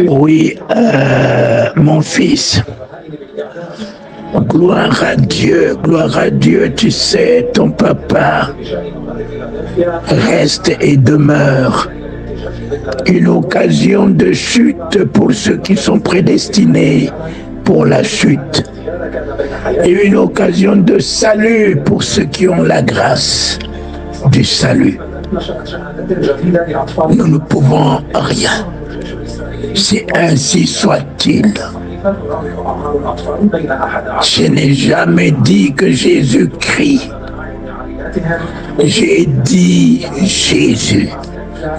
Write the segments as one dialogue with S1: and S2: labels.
S1: Oui, mon fils. Gloire à Dieu, tu sais, ton papa reste et demeure une occasion de chute pour ceux qui sont prédestinés pour la chute et une occasion de salut pour ceux qui ont la grâce du salut. Nous ne pouvons rien. C'est ainsi soit-il. Je n'ai jamais dit que Jésus-Christ. J'ai dit Jésus,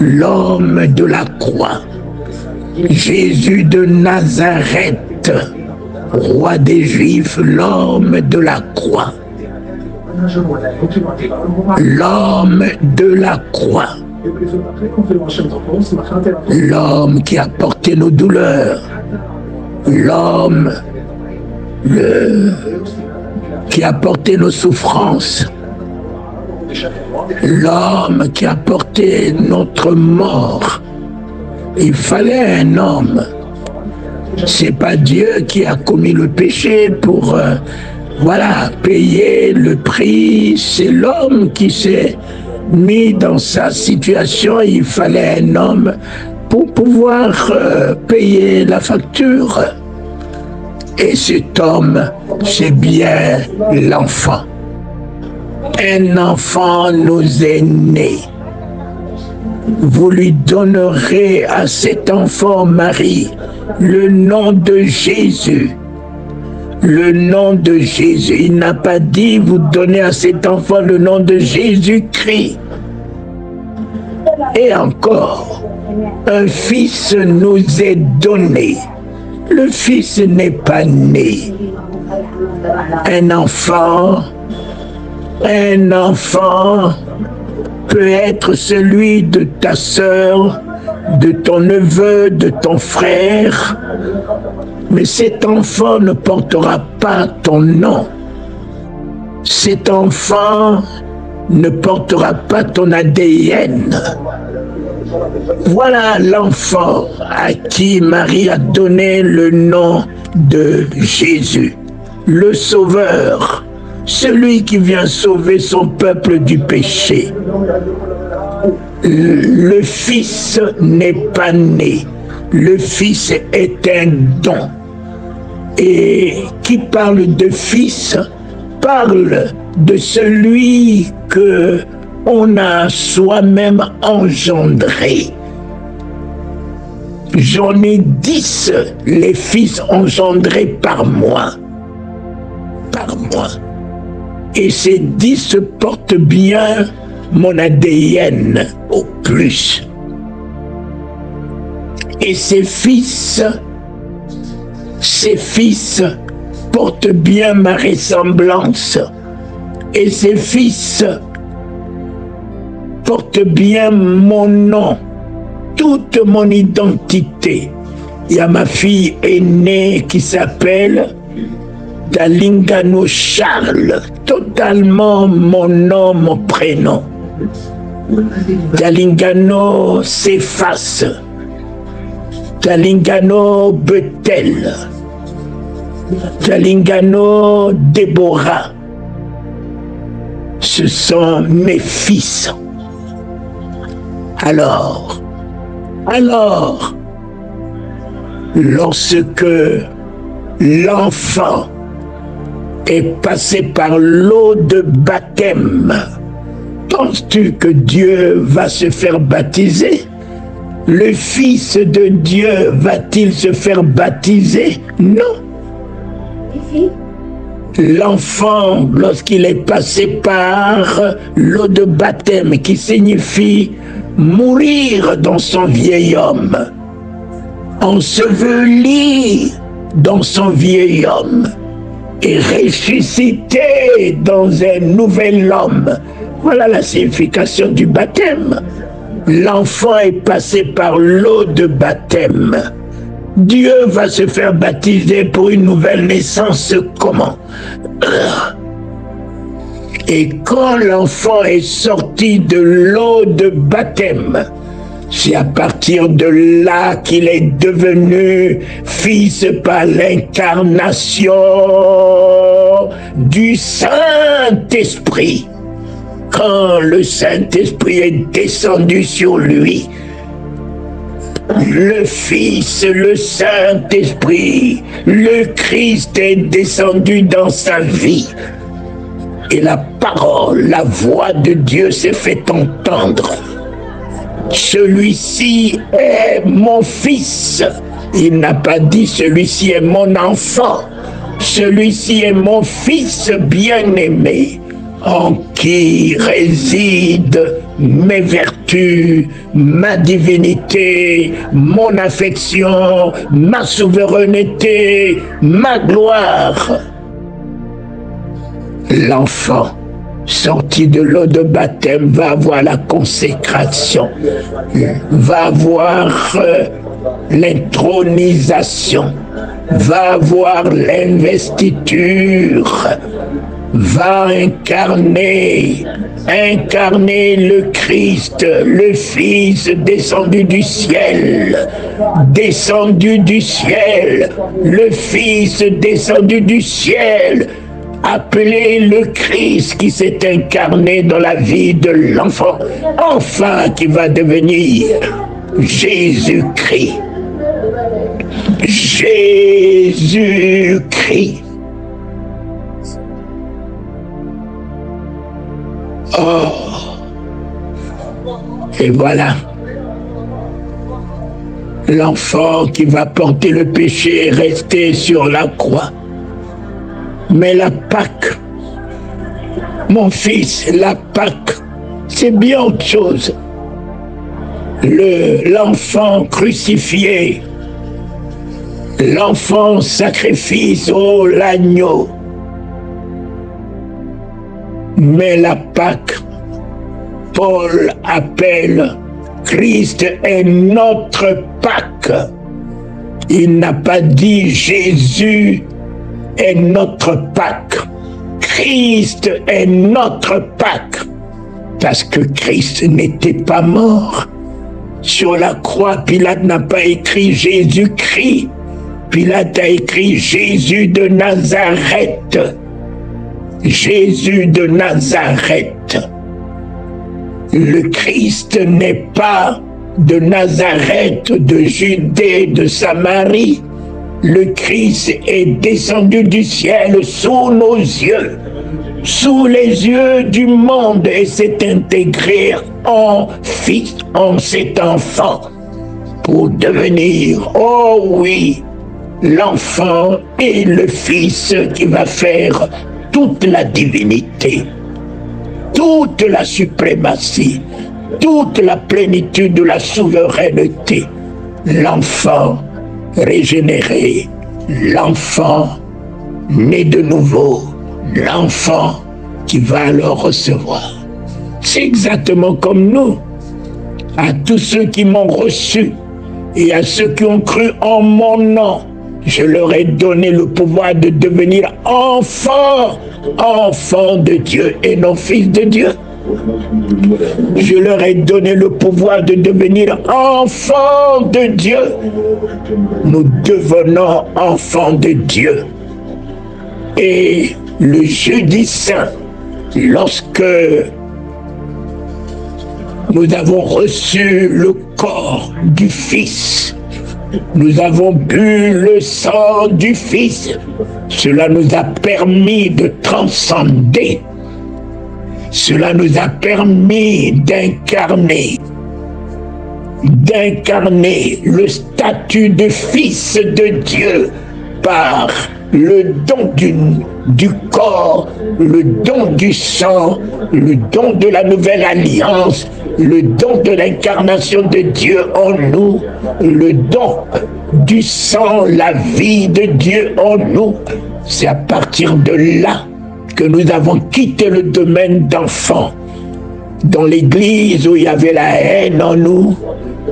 S1: l'homme de la croix. Jésus de Nazareth, roi des Juifs, l'homme de la croix. L'homme de la croix. L'homme qui a porté nos douleurs. L'homme qui a porté nos souffrances. L'homme qui a porté notre mort. Il fallait un homme. C'est pas Dieu qui a commis le péché pour payer le prix. C'est l'homme qui s'est mis dans sa situation. Il fallait un homme pour pouvoir payer la facture. Et cet homme, c'est bien l'enfant. Un enfant nous est né. Vous lui donnerez à cet enfant, Marie, le nom de Jésus. Le nom de Jésus. Il n'a pas dit vous donnez à cet enfant le nom de Jésus-Christ. Et encore, un fils nous est donné. Le fils n'est pas né. Un enfant peut être celui de ta sœur, de ton neveu, de ton frère, mais cet enfant ne portera pas ton nom. Cet enfant ne portera pas ton ADN. Voilà l'enfant à qui Marie a donné le nom de Jésus, le Sauveur, celui qui vient sauver son peuple du péché. Le Fils n'est pas né, le Fils est un don. Et qui parle de Fils parle de celui que on a soi-même engendré. J'en ai 10, les fils engendrés par moi. Par moi. Et ces 10 portent bien mon ADN au plus. Et ces fils portent bien ma ressemblance. Et ces fils portent bien mon nom, toute mon identité. Il y a ma fille aînée qui s'appelle Dalingano Charles, totalement mon nom, mon prénom. Dalingano s'efface. Dalingano Bethel. Dalingano Déborah. Ce sont mes fils. Alors, lorsque l'enfant est passé par l'eau de baptême, penses-tu que Dieu va se faire baptiser? Le Fils de Dieu va-t-il se faire baptiser? Non. L'enfant, lorsqu'il est passé par l'eau de baptême, qui signifie mourir dans son vieil homme, enseveli dans son vieil homme, et ressuscité dans un nouvel homme. Voilà la signification du baptême. L'enfant est passé par l'eau de baptême. Dieu va se faire baptiser pour une nouvelle naissance. Comment? Et quand l'enfant est sorti de l'eau de baptême, C'est à partir de là qu'il est devenu fils par l'incarnation du Saint-Esprit. Quand le Saint-Esprit est descendu sur lui, le Fils, le Saint-Esprit, le Christ est descendu dans sa vie. Et la parole, la voix de Dieu s'est fait entendre. Celui-ci est mon fils. Il n'a pas dit celui-ci est mon enfant. Celui-ci est mon fils bien-aimé, en qui résident mes vertus, ma divinité, mon affection, ma souveraineté, ma gloire. L'enfant sorti de l'eau de baptême va avoir la consécration, va avoir l'intronisation, va avoir l'investiture, va incarner le Christ, le Fils descendu du ciel, le Fils descendu du ciel, appelé le Christ qui s'est incarné dans la vie de l'enfant, enfin qui va devenir Jésus-Christ. Jésus-Christ. Oh. Et voilà. L'enfant qui va porter le péché et rester sur la croix. Mais la Pâque, mon fils, la Pâque, c'est bien autre chose. L'enfant crucifié, l'enfant sacrifice, oh l'agneau. Mais la Pâque, Paul appelle Christ est notre Pâque. Il n'a pas dit Jésus est notre Pâque. Christ est notre Pâque. Parce que Christ n'était pas mort. Sur la croix, Pilate n'a pas écrit Jésus-Christ. Pilate a écrit Jésus de Nazareth. Jésus de Nazareth. Le Christ n'est pas de Nazareth, de Judée, de Samarie. Le Christ est descendu du ciel sous nos yeux, sous les yeux du monde, et s'est intégré en fils, en cet enfant, pour devenir, oh oui, l'enfant et le fils qui va faire toute la divinité, toute la suprématie, toute la plénitude de la souveraineté. L'enfant régénéré, l'enfant né de nouveau, l'enfant qui va le recevoir. C'est exactement comme nous. À tous ceux qui m'ont reçu et à ceux qui ont cru en mon nom, je leur ai donné le pouvoir de devenir enfants de Dieu et non fils de Dieu. Je leur ai donné le pouvoir de devenir enfants de Dieu. Nous devenons enfants de Dieu. Et le jeudi saint, lorsque nous avons reçu le corps du Fils, nous avons bu le sang du Fils, cela nous a permis de transcender. Cela nous a permis d'incarner le statut de fils de Dieu par le don du corps, le don du sang, le don de la nouvelle alliance, le don de l'incarnation de Dieu en nous, le don du sang, la vie de Dieu en nous. C'est à partir de là que nous avons quitté le domaine d'enfants. Dans l'église où il y avait la haine en nous,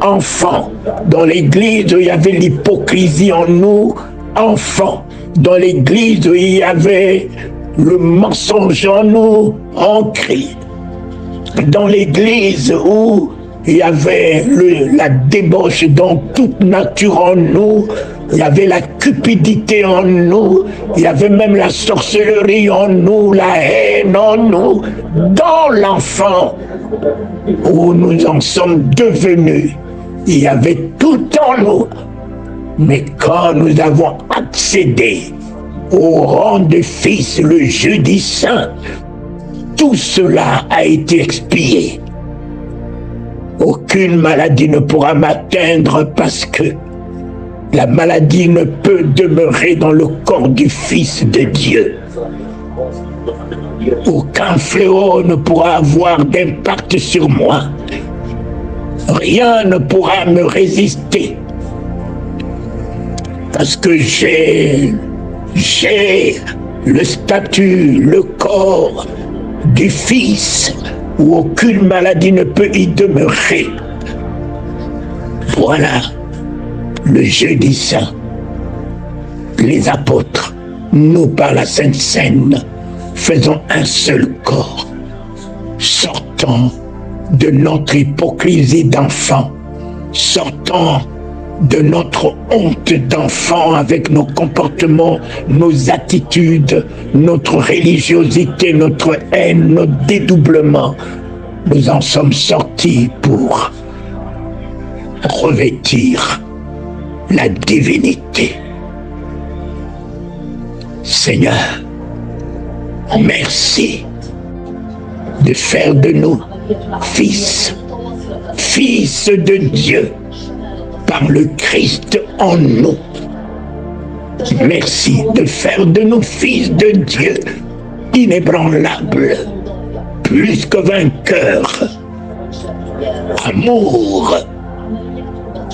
S1: enfants. Dans l'église où il y avait l'hypocrisie en nous, enfants. Dans l'église où il y avait le mensonge en nous, en Christ. Dans l'église où il y avait la débauche dans toute nature en nous, il y avait la cupidité en nous, il y avait même la sorcellerie en nous, la haine en nous, dans l'enfant où nous en sommes devenus. Il y avait tout en nous. Mais quand nous avons accédé au rang de fils le jeudi saint, tout cela a été expié. Aucune maladie ne pourra m'atteindre parce que la maladie ne peut demeurer dans le corps du Fils de Dieu. Aucun fléau ne pourra avoir d'impact sur moi. Rien ne pourra me résister. Parce que j'ai le statut, le corps du Fils, où aucune maladie ne peut y demeurer. Voilà le jeudi saint. Les apôtres, nous par la Sainte Seine, faisons un seul corps, sortant de notre hypocrisie d'enfant, sortant de notre honte d'enfant avec nos comportements, nos attitudes, notre religiosité, notre haine, nos dédoublements. Nous en sommes sortis pour revêtir la divinité. Seigneur, merci de faire de nous fils de Dieu par le Christ en nous. Merci de faire de nous fils de Dieu inébranlables, plus que vainqueurs. Amour,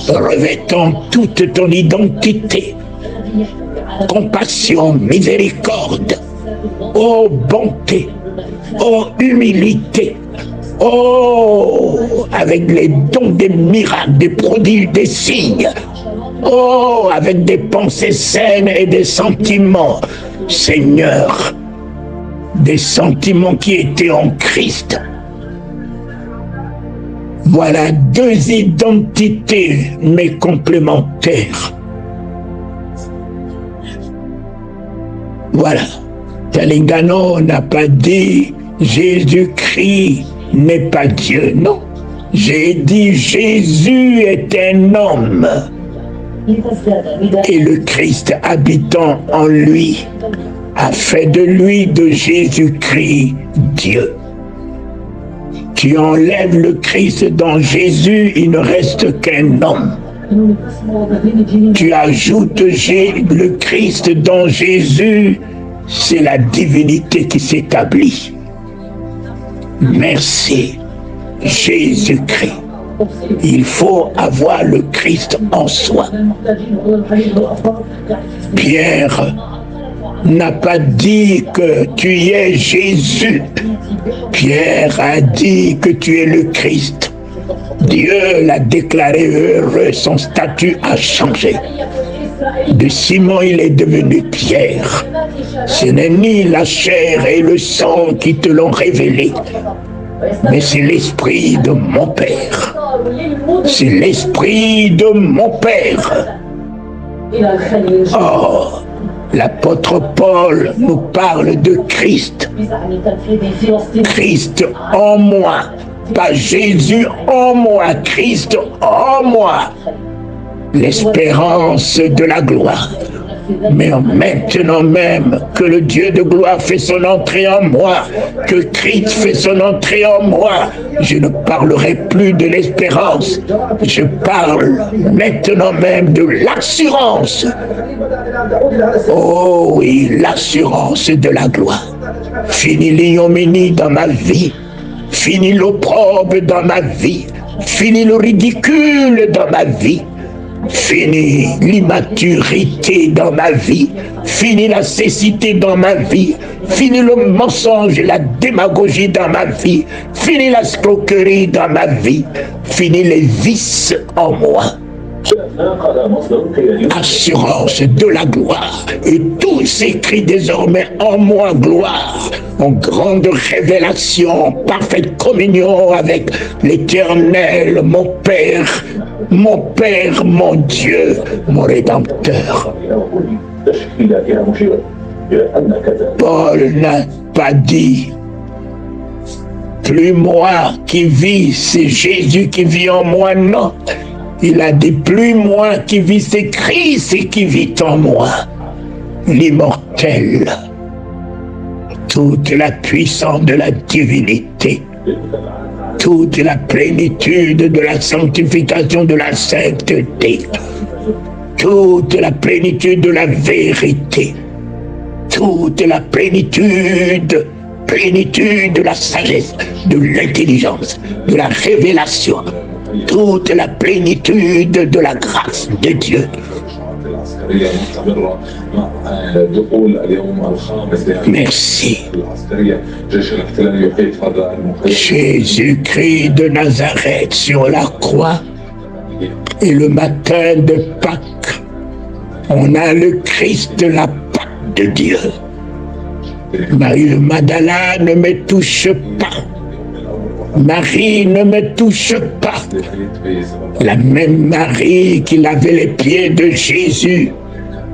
S1: revêtant toute ton identité. Compassion, miséricorde, ô bonté, ô humilité, oh, avec les dons des miracles, des prodiges, des signes, oh, avec des pensées saines et des sentiments, Seigneur, des sentiments qui étaient en Christ. Voilà deux identités, mais complémentaires. Voilà. Talingano n'a pas dit Jésus-Christ n'est pas Dieu, non. J'ai dit Jésus est un homme. Et le Christ habitant en lui a fait de lui, de Jésus-Christ, Dieu. Tu enlèves le Christ dans Jésus, il ne reste qu'un homme. Tu ajoutes le Christ dans Jésus, c'est la divinité qui s'établit. Merci, Jésus-Christ. Il faut avoir le Christ en soi. Pierre n'a pas dit que tu es Jésus. Pierre a dit que tu es le Christ. Dieu l'a déclaré heureux, son statut a changé. De Simon, il est devenu Pierre. Ce n'est ni la chair et le sang qui te l'ont révélé, mais c'est l'Esprit de mon Père. C'est l'Esprit de mon Père. Oh, l'apôtre Paul nous parle de Christ. Christ en moi. Pas Jésus en moi, Christ en moi. L'espérance de la gloire. Mais maintenant même que le Dieu de gloire fait son entrée en moi, que Christ fait son entrée en moi, je ne parlerai plus de l'espérance. Je parle maintenant même de l'assurance. Oh oui, l'assurance de la gloire. Fini l'ignominie dans ma vie. Fini l'opprobre dans ma vie. Fini le ridicule dans ma vie. Fini l'immaturité dans ma vie. Fini la cécité dans ma vie. Fini le mensonge et la démagogie dans ma vie. Fini la escroquerie dans ma vie. Fini les vices en moi. assurance de la gloire, et tout s'écrit désormais en moi gloire, en grande révélation, en parfaite communion avec l'Éternel, mon Père, mon Dieu, mon Rédempteur. Paul n'a pas dit plus moi qui vis, c'est Jésus qui vit en moi, non. Il a dit plus moi qui vis, c'est Christ qui vit en moi, l'immortel. Toute la puissance de la divinité, toute la plénitude de la sanctification, de la sainteté, toute la plénitude de la vérité, toute la plénitude de la sagesse, de l'intelligence, de la révélation, toute la plénitude de la grâce de Dieu. Merci. Jésus-Christ de Nazareth sur la croix, et le matin de Pâques, on a le Christ de la Pâque de Dieu. Marie le Magdalene ne me touche pas. Marie ne me touche pas. La même Marie qui lavait les pieds de Jésus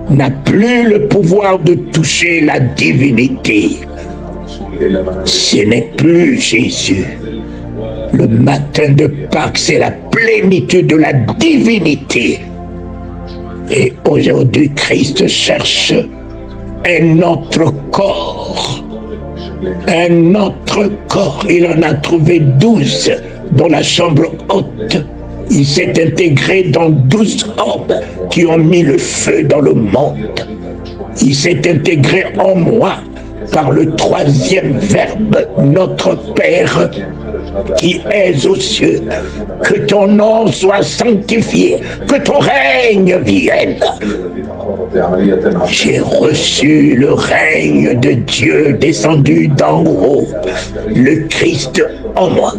S1: n'a plus le pouvoir de toucher la divinité. Ce n'est plus Jésus. Le matin de Pâques, c'est la plénitude de la divinité. Et aujourd'hui, Christ cherche un autre corps. Un autre corps. Il en a trouvé 12 dans la chambre haute. Il s'est intégré dans 12 hommes qui ont mis le feu dans le monde. Il s'est intégré en moi par le troisième verbe, notre Père qui es aux cieux. Que ton nom soit sanctifié, que ton règne vienne. J'ai reçu le règne de Dieu descendu d'en haut, le Christ en moi.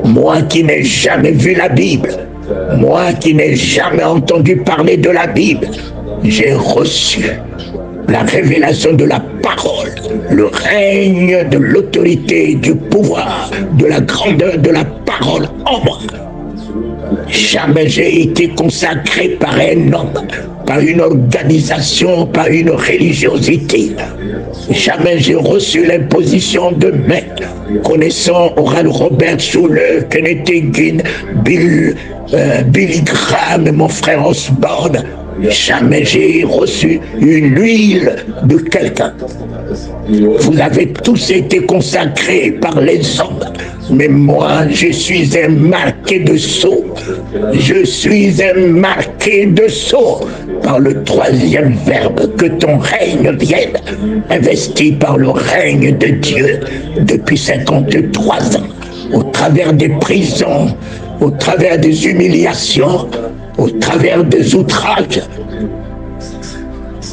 S1: Moi qui n'ai jamais vu la Bible, moi qui n'ai jamais entendu parler de la Bible, j'ai reçu la révélation de la parole, le règne de l'autorité, du pouvoir, de la grandeur de la parole en moi. Jamais j'ai été consacré par un homme, par une organisation, par une religiosité. Jamais j'ai reçu l'imposition de main, connaissant Oral Robert Schuller, Kenneth Hagin, Billy Graham et mon frère Osborne. Jamais j'ai reçu une huile de quelqu'un. Vous avez tous été consacrés par les hommes, mais moi, je suis un marqué de sceau. Je suis un marqué de sceau par le troisième verbe, que ton règne vienne, investi par le règne de Dieu depuis 53 ans, au travers des prisons, au travers des humiliations, au travers des outrages.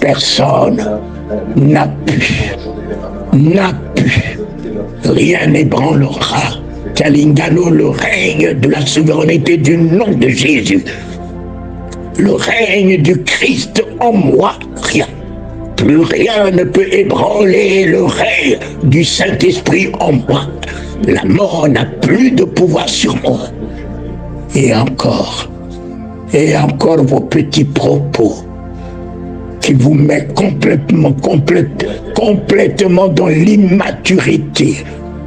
S1: Personne n'a pu, rien n'ébranlera, Kalingano, le règne de la souveraineté du nom de Jésus, le règne du Christ en moi, rien. Plus rien ne peut ébranler le règne du Saint-Esprit en moi. La mort n'a plus de pouvoir sur moi. Et encore vos petits propos qui vous mettent complètement dans l'immaturité,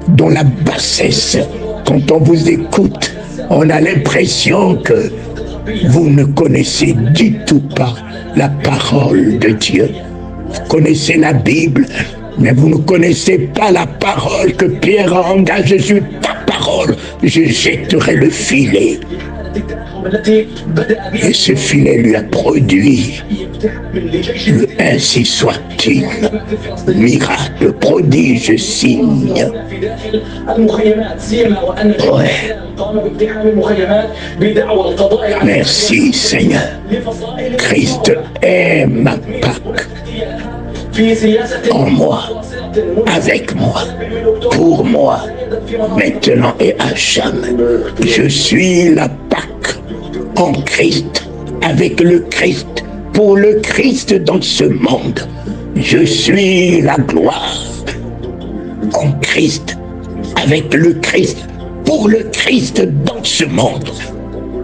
S1: dans la bassesse. Quand on vous écoute, on a l'impression que vous ne connaissez du tout pas la parole de Dieu. Vous connaissez la Bible, mais vous ne connaissez pas la parole que Pierre a engagée sur ta parole. Je jetterai le filet. Et ce filet lui a produit le ainsi soit-il, miracle, prodige, signe. Ouais. Merci Seigneur. Christ est ma Pâque. En moi, avec moi, pour moi, maintenant et à jamais. Je suis la Pâque en Christ, avec le Christ, pour le Christ dans ce monde. Je suis la gloire en Christ, avec le Christ, pour le Christ dans ce monde.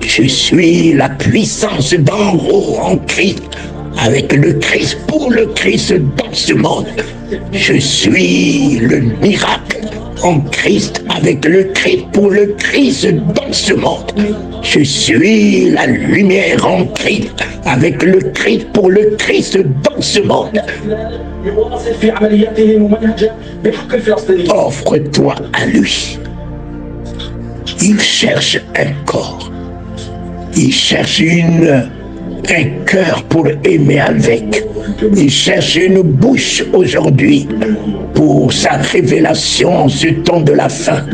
S1: Je suis la puissance d'en haut en Christ, avec le Christ, pour le Christ dans ce monde. Je suis le miracle en Christ, avec le Christ, pour le Christ dans ce monde. Je suis la lumière en Christ, avec le Christ, pour le Christ dans ce monde. Offre-toi à lui. Il cherche un corps. Il cherche un cœur pour aimer avec. Il cherche une bouche aujourd'hui pour sa révélation en ce temps de la fin.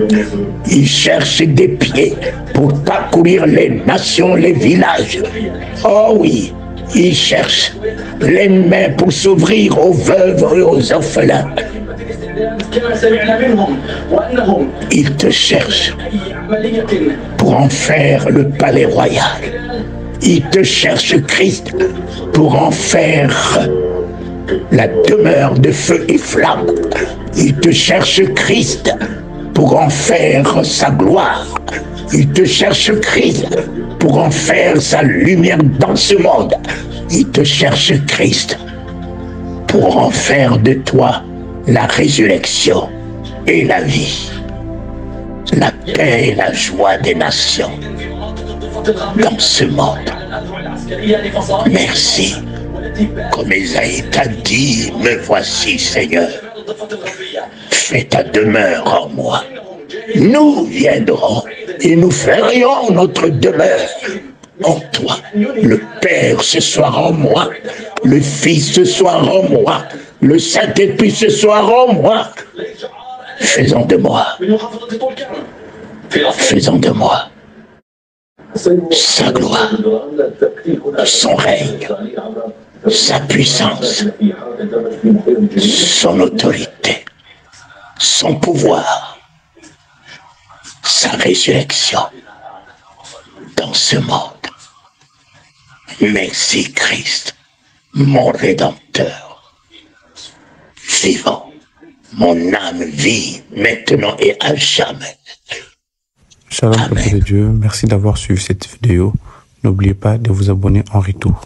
S1: Il cherche des pieds pour parcourir les nations, les villages. Oh oui, il cherche les mains pour s'ouvrir aux veuves et aux orphelins. Il te cherche pour en faire le palais royal. Il te cherche, Christ, pour en faire la demeure de feu et flamme. Il te cherche, Christ, pour en faire sa gloire. Il te cherche, Christ, pour en faire sa lumière dans ce monde. Il te cherche, Christ, pour en faire de toi la résurrection et la vie, la paix et la joie des nations dans ce monde. Merci. Comme Isaïe t'a dit, me voici, Seigneur. Fais ta demeure en moi. Nous viendrons et nous ferions notre demeure en toi. Le Père ce soir en moi, le Fils ce soir en moi, le Saint-Esprit ce soir en moi. Faisons de moi. Faisons de moi sa gloire, son règne, sa puissance, son autorité, son pouvoir, sa résurrection dans ce monde. Merci Christ, mon Rédempteur, vivant. Mon âme vit maintenant et à jamais.
S2: Shalom, peuple de Dieu. Merci d'avoir suivi cette vidéo. N'oubliez pas de vous abonner en retour.